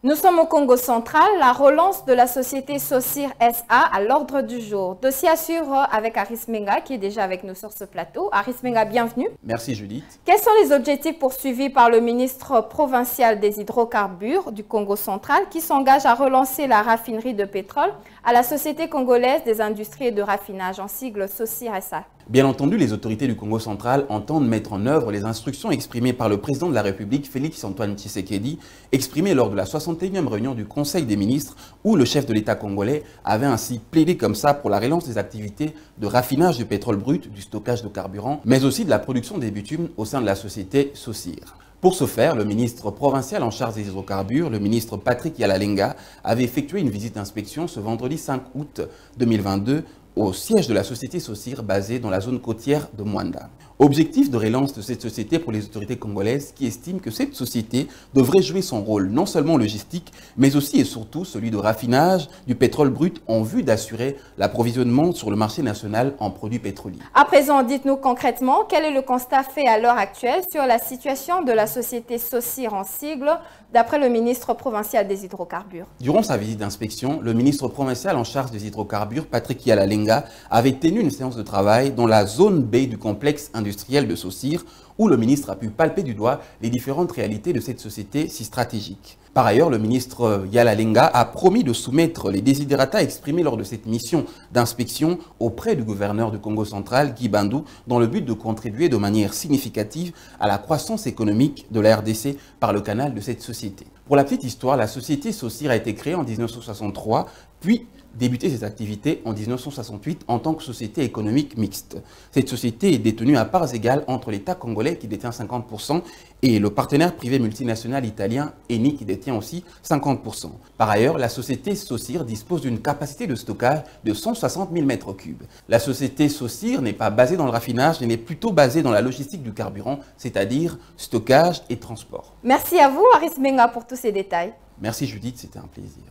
Nous sommes au Congo central, la relance de la société Saucir SA à l'ordre du jour. Dossier à suivre avec Aris Menga qui est déjà avec nous sur ce plateau. Aris Menga, bienvenue. Merci Judith. Quels sont les objectifs poursuivis par le ministre provincial des hydrocarbures du Congo central qui s'engage à relancer la raffinerie de pétrole à la Société congolaise des industries et de raffinage, en sigle Saucir SA? Bien entendu, les autorités du Congo central entendent mettre en œuvre les instructions exprimées par le président de la République, Félix-Antoine Tshisekedi, exprimées lors de la 61e réunion du Conseil des ministres, où le chef de l'État congolais avait ainsi plaidé comme ça pour la relance des activités de raffinage du pétrole brut, du stockage de carburant, mais aussi de la production des bitumes au sein de la société Saucir. Pour ce faire, le ministre provincial en charge des hydrocarbures, le ministre Patrick Yalalenga, avait effectué une visite d'inspection ce vendredi 5 août 2022 au siège de la société Saucir basée dans la zone côtière de Mwanda. Objectif de relance de cette société pour les autorités congolaises qui estiment que cette société devrait jouer son rôle non seulement logistique, mais aussi et surtout celui de raffinage du pétrole brut en vue d'assurer l'approvisionnement sur le marché national en produits pétroliers. À présent, dites-nous concrètement, quel est le constat fait à l'heure actuelle sur la situation de la société Saucir en sigle, d'après le ministre provincial des hydrocarbures? Durant sa visite d'inspection, le ministre provincial en charge des hydrocarbures, Patrick Yalalenga, avait tenu une séance de travail dans la zone B du complexe industriel de Saucir, où le ministre a pu palper du doigt les différentes réalités de cette société si stratégique. Par ailleurs, le ministre Yalalenga a promis de soumettre les desiderata exprimés lors de cette mission d'inspection auprès du gouverneur du Congo central, Guy Bandou, dans le but de contribuer de manière significative à la croissance économique de la RDC par le canal de cette société. Pour la petite histoire, la société Saucir a été créée en 1963, puis débuté ses activités en 1968 en tant que société économique mixte. Cette société est détenue à parts égales entre l'État congolais qui détient 50% et le partenaire privé multinational italien Eni qui détient aussi 50%. Par ailleurs, la société Saucir dispose d'une capacité de stockage de 160 000 m3. La société Saucir n'est pas basée dans le raffinage, mais est plutôt basée dans la logistique du carburant, c'est-à-dire stockage et transport. Merci à vous, Aris Menga, pour tous ces détails. Merci Judith, c'était un plaisir.